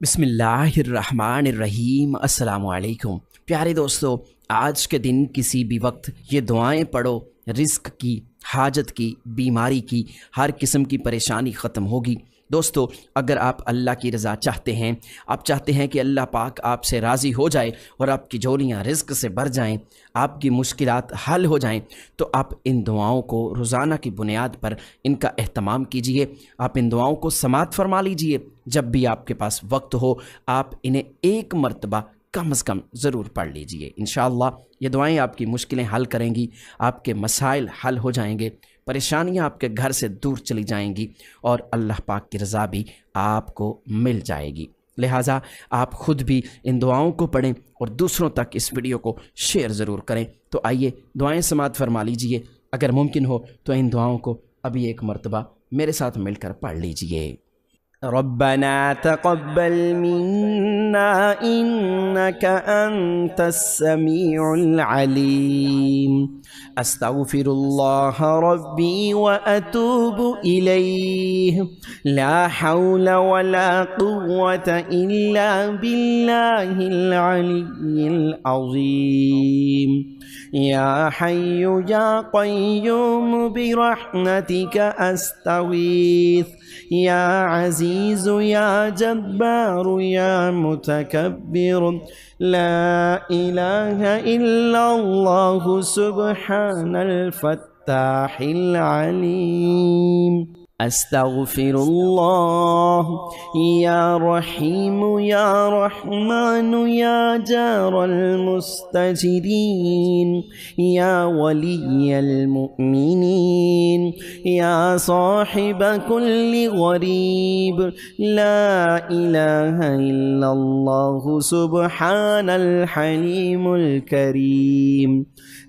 बिस्मिल्लाहिर्रहमानिर्रहीम। अस्सलामुअलैकुम प्यारे दोस्तों, आज के दिन किसी भी वक्त ये दुआएं पढ़ो, रिस्क की, हाजत की, बीमारी की, हर किस्म की परेशानी ख़त्म होगी। दोस्तों, अगर आप अल्लाह की रज़ा चाहते हैं, आप चाहते हैं कि अल्लाह पाक आपसे राज़ी हो जाए और आपकी झोलियाँ रिस्क से भर जाएं, आपकी मुश्किलात हल हो जाएं, तो आप इन दुआओं को रोज़ाना की बुनियाद पर इनका एहतमाम कीजिए। आप इन दुआओं को समात फरमा लीजिए। जब भी आपके पास वक्त हो आप इन्हें एक मर्तबा कम से कम ज़रूर पढ़ लीजिए। इंशाअल्लाह ये दुआएं आपकी मुश्किलें हल करेंगी, आपके मसाइल हल हो जाएंगे, परेशानियां आपके घर से दूर चली जाएंगी और अल्लाह पाक की रज़ा भी आपको मिल जाएगी। लिहाजा आप ख़ुद भी इन दुआओं को पढ़ें और दूसरों तक इस वीडियो को शेयर ज़रूर करें। तो आइए दुआएं समात फरमा लीजिए। अगर मुमकिन हो तो इन दुआओं को अभी एक मर्तबा मेरे साथ मिलकर पढ़ लीजिए। रब्बना तक़ब्बल मिन्ना इन्नका अंतस समीउल अलीम। अस्तग़फिरुल्लाह रब्बी व अतूबु इलैह। ला हौला वला कुव्वता इल्ला बिल्लाहिल अलिय्यिल अज़ीम। या हय्यु या क़य्यूम बिरहमतिका अस्तगीथ। या अज़ीज़ु या जब्बारु या मुतकब्बिर। ला इलाहा इल्लल्लाहु सुब्हानल फ़त्ताहिल अलीम। अस्तग़फिरुल्लाह। या रहीमु या रहमानु या जारल मुस्तजिरीन। या वलिय्यल मुअमिनीन। या साहिब कुल्लि गरीब। ला इलाहा इल्लल्लाहु सुब्हानल हलीमुल करीम।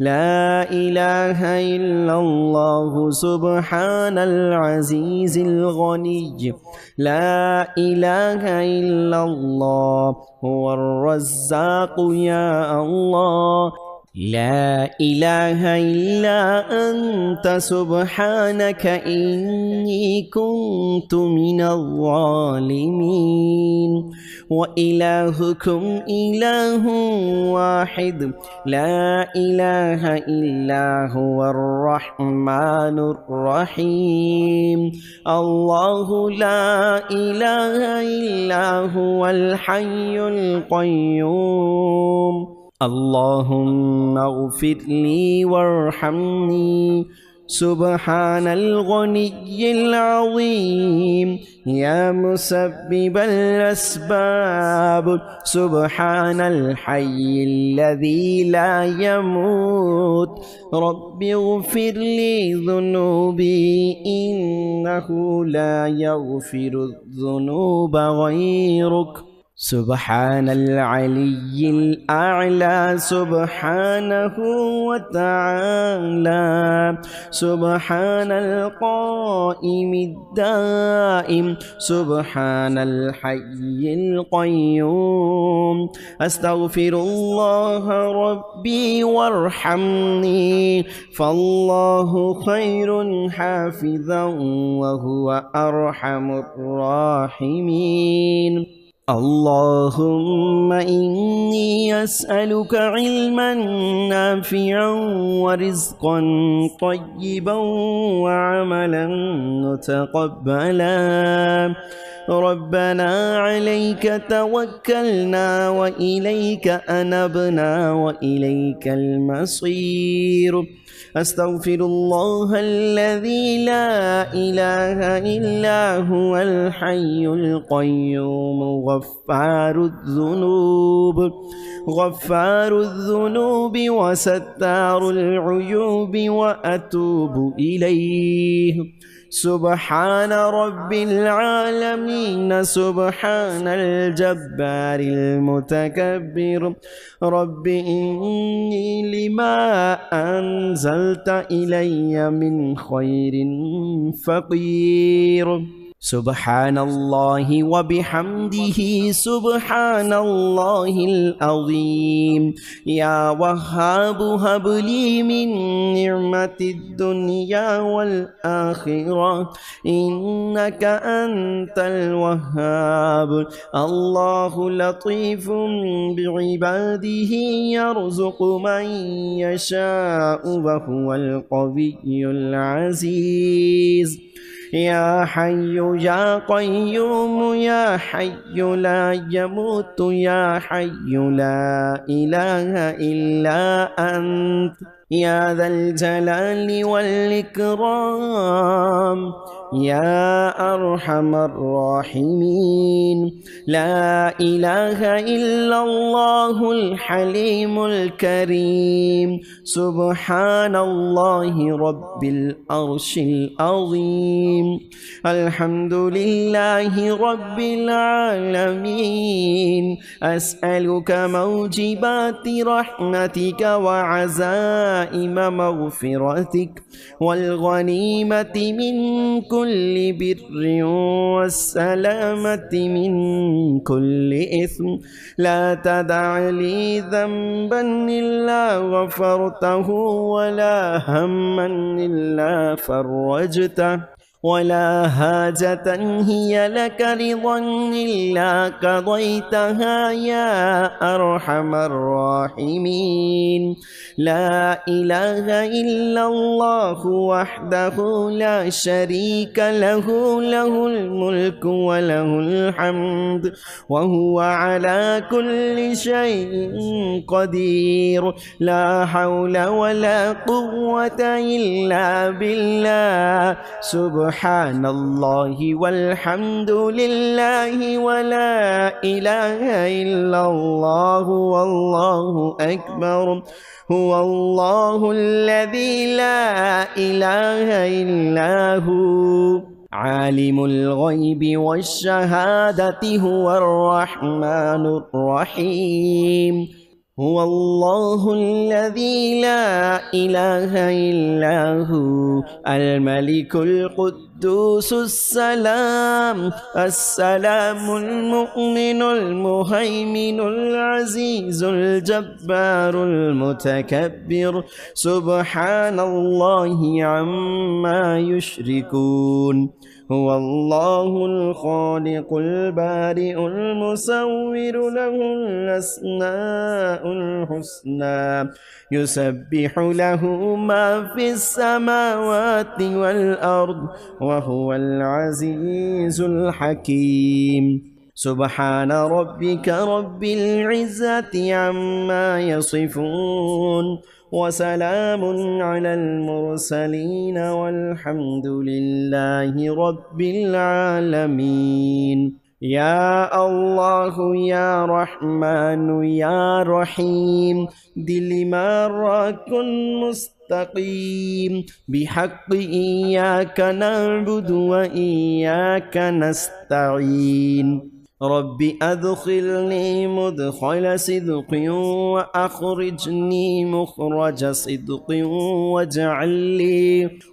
ला इलाहा इल्लल्लाहु सुब्हानल अज़ीज़िल गनी। ला इलाहा इल्लल्लाह हुवर रज़्ज़ाक़। या अल्लाह ला इलाहा इल्ला अंत सुब्हानक इन्नी कुन्तु मिनज़ ज़ालिमीन। व इलाहुकुम इलाहुन वाहिद। ला इलाहा इल्ला हुवर रहमानुर रहीम। अल्लाहु ला इलाहा इल्ला हुवल हय्युल क़य्यूम। अल्लाहुम्मा अग़फ़िरली वरहमनी। सुब्हानल गनिय्यिल अज़ीम। या मुसब्बिबल अस्बाब। सुब्हानल हय्यिल्लज़ी ला यमूत। रब्बि इग़फ़िरली ज़ुनूबी इन्नहु ला यग़फ़िरुज़्ज़ुनूब गैरुक। सुब्हानल अलिय्यिल अअला। सुब्हानहु व तआला। सुब्हानल क़ाइमिद दाइम। सुब्हानल हय्यिल क़य्यूम। अस्तग़फिरुल्लाह रब्बी वरहमनी फ़ल्लाहु खैरुन हाफ़िज़न व हुवा अरहमुर राहिमीन। अल्लाहुम्मा इन्नी अस्अलुका इल्मन नाफ़िअन व रिज़्क़न तय्यिबन व अमलन मुतक़ब्बला। रब्बना अलैका तवक्कलना व इलैका अनबना व इलैकल मसीर। अस्तग़फिरुल्लाहल्लज़ी ला इलाहा इल्ला हुवल हय्युल क़य्यूम। गफ़्फ़ारुज़्ज़ुनूब व सत्तारुल उयूब व अतूबु इलैह। सुब्हान रब्बिल आलमीन। सुब्हानल जब्बारिल मुतकब्बिर। रब्बि इन्नी लिमा अंज़ल्ता इलय्या मिन खैरिन फ़क़ीर। سبحان الله وبحمده سبحان الله العظيم يا وهاب هب لي من نعمة الدنيا والآخرة إنك أنت الوهاب الله لطيف بعباده يرزق من يشاء وهو القوي العزيز يا حي يا قيوم يا حي لا يموت يا حي لا إله إلا أنت يا ذا الجلال والإكرام يا أرحم الراحمين لا إله إلا الله الحليم الكريم سبحان الله رب العرش العظيم الحمد لله رب العالمين أسألك موجبات رحمتك وعزائم مغفرتك والغنيمة من كل بر والسلامة من كل إثم لا تدع لي ذنبا إلا غفرته ولا هما إلا فرجته ولا حاجة هي لك رضا إلا قضيتها يا أرحم الراحمين لا إله إلا الله وحده لا شريك له له الملك وله الحمد وهو على كل شيء قدير لا حول ولا قوة إلا بالله سبحان الله والحمد لله ولا إله إلا الله والله أكبر هو الله الذي لا إله إلا هو عالم الغيب والشهادة هو الرحمن الرحيم هو الله الذي لا إله إلا هو الملك القدوس السلام المؤمن المهيمن العزيز الجبار المتكبر سبحان الله عما يشركون هو الله الخالق البارئ المصور له الأسماء الحسنى يسبح له ما في السماوات والأرض وهو العزيز الحكيم سبحان ربك رب العزة عما يصفون وسلام على المرسلين والحمد لله رب العالمين يا الله يا رحمن يا رحيم دل ما راكن مستقيم بحق إياك نعبد وإياك نستعين رب أدخلني مدخل صدق وأخرجني مخرج صدق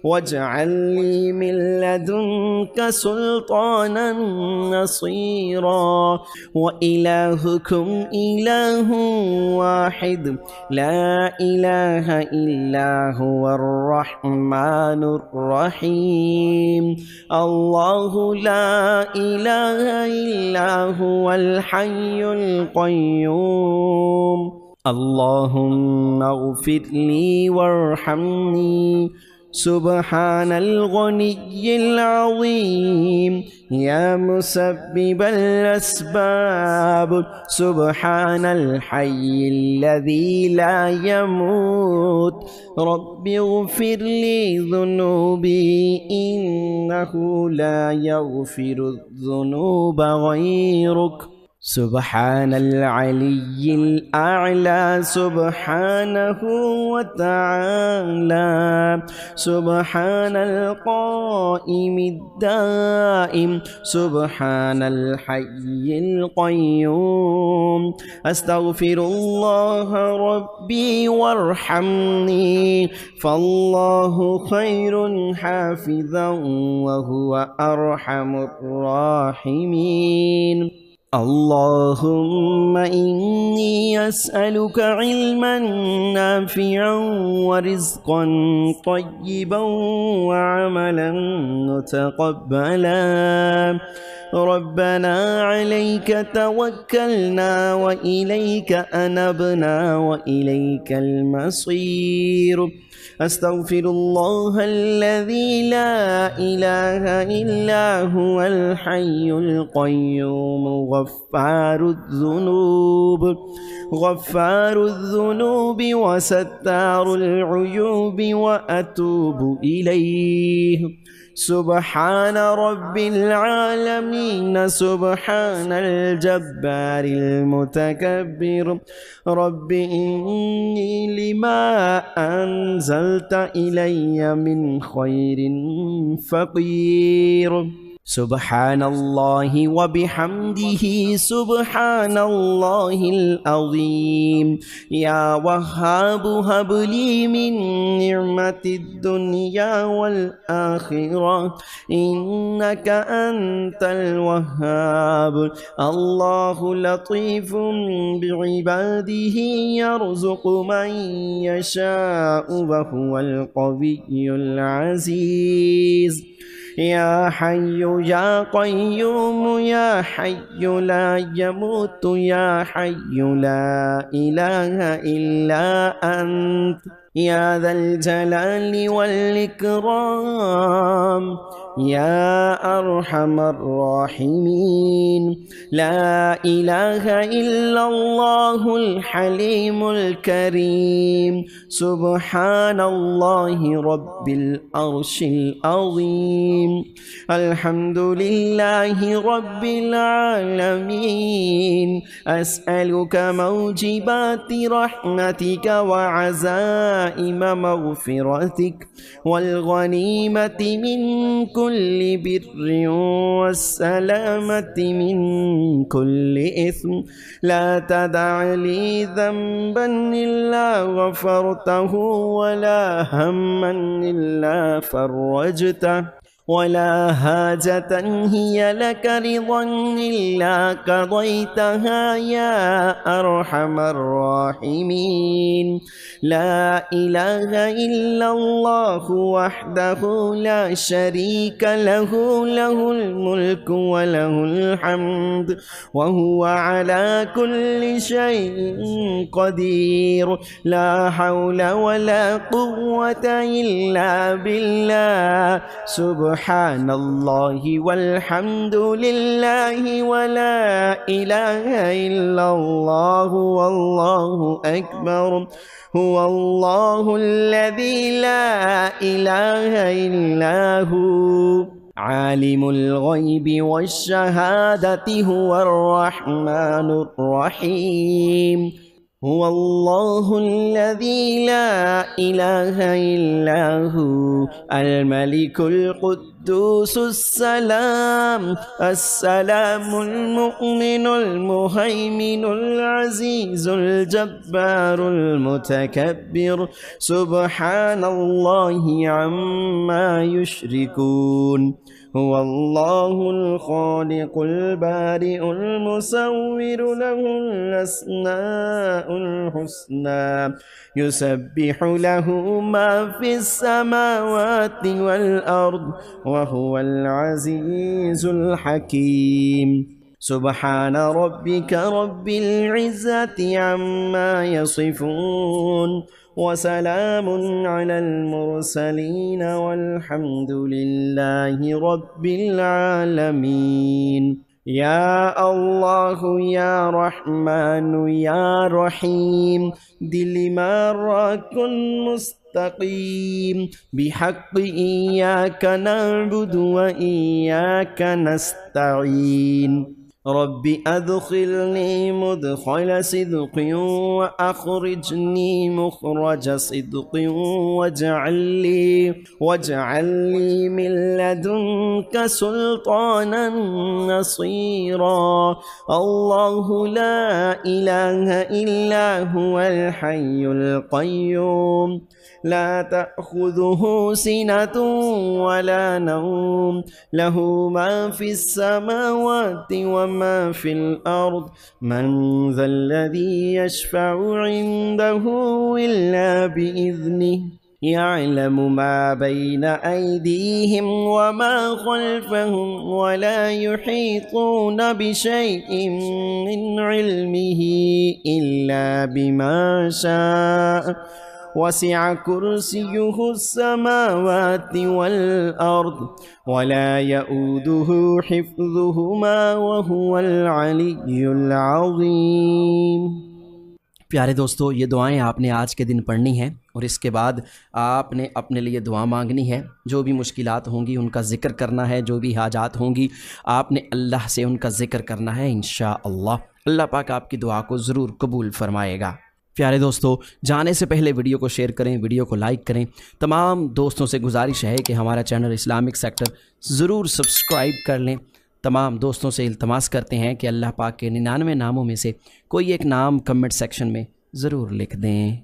واجعل لي من لدنك سلطانا نصيرا وإلهكم إله واحد لا إله إلا هو الرحمن الرحيم الله لا إله إلا هو الحي القيوم اللهم اغفر لي وارحمني سبحان الغني العظيم يا مسبب الأسباب سبحان الحي الذي لا يموت رب اغفر لي ذنوبي إنه لا يغفر الذنوب غيرك سبحان العلي الأعلى سبحانه وتعالى، سبحان القائم الدائم، سبحان الحي القيوم. أستغفر الله ربي وارحمني، فالله خير حافظا وهو أرحم الراحمين. اللهم إني أسألك علما نافعا ورزقا طيبا وعملا متقبلا. ربنا عليك توكلنا وإليك أنبنا وإليك المصير. أستغفر الله الذي لا إله إلا هو الحي القيوم غفار الذنوب وستار العيوب وأتوب إليه. سبحان رب العالمين، سبحان الجبار المتكبر. رب إني لما أنزلت إلي من خير فقير. سبحان الله وبحمده سبحان الله العظيم. يا وهاب هب لي من نعمة الدنيا والآخرة إنك أنت الوهاب. الله لطيف بعباده يرزق من يشاء وهو القوي العزيز. يا حي يا قيوم يا حي لا يموت يا حي لا إله إلا أنت يا ذا الجلال والإكرام يا أرحم الراحمين. لا إله إلا الله الحليم الكريم. سبحان الله رب العرش العظيم. الحمد لله رب العالمين. أسألك موجبات رحمتك وعزائم مغفرتك والغنيمة من كل بر والسلامة من كل إثم. لا تدع لي ذنبا إلا غفرته ولا هما إلا فرجته ولا حاجة هي لك رضا إلا قضيتها يا أرحم الراحمين. لا إله إلا الله وحده لا شريك له، له الملك وله الحمد وهو على كل شيء قدير. لا حول ولا قوة إلا بالله. سبحان الله والحمد لله ولا إله إلا الله والله أكبر. هو الله الذي لا إله إلا هو عالم الغيب والشهادة هو الرحمن الرحيم. هو الله الذي لا إله إلا هو الملك القدوس السلام المؤمن المهيمن العزيز الجبار المتكبر. سبحان الله عما يشركون. هو الله الخالق البارئ المصور له الأسماء الحسنى يسبح له ما في السماوات والأرض وهو العزيز الحكيم. سبحان ربك رب العزة عما يصفون وسلام على المرسلين والحمد لله رب العالمين. يا الله يا رحمن يا رحيم دل ما راكن مستقيم بحق إياك نعبد وإياك نستعين. रब्बि अदखिलनी मुदखल सिद्क़िन व अखरिजनी मुखरज सिद्क़िन वजअलनी मिन लदुनका सुल्तानन नसीरा। अल्लाहु ला इलाहा इल्ला हुवल हय्युल क़य्यूम ला तअख़ुज़ुहु सिनतुन वला नौम लहु मा फ़िस समावाति व मा फ़िल अर्द मन ज़ल्लज़ी यशफ़अु इन्दहु इल्ला बिइज़्निहि यअलमु मा बैन अयदीहिम व मा ख़ल्फ़हुम व ला युहीतून बिशैइन मिन इल्मिहि इल्ला बिमा शाअ वसिअ कुर्सियुहु अस्समावाति वल अर्द वला यऊदुहु हिफ्ज़ुहुमा वहुवल अलिय्युल अज़ीम। प्यारे दोस्तों, ये दुआएं आपने आज के दिन पढ़नी हैं और इसके बाद आपने अपने लिए दुआ मांगनी है। जो भी मुश्किलात होंगी उनका ज़िक्र करना है, जो भी हाजात होंगी आपने अल्लाह से उनका ज़िक्र करना है। इंशाअल्लाह अल्लाह पाक आपकी दुआ को ज़रूर कबूल फरमाएगा। प्यारे दोस्तों, जाने से पहले वीडियो को शेयर करें, वीडियो को लाइक करें। तमाम दोस्तों से गुजारिश है कि हमारा चैनल इस्लामिक सेक्टर ज़रूर सब्सक्राइब कर लें। तमाम दोस्तों से इल्तमास करते हैं कि अल्लाह पाक के 99 नामों में से कोई एक नाम कमेंट सेक्शन में ज़रूर लिख दें।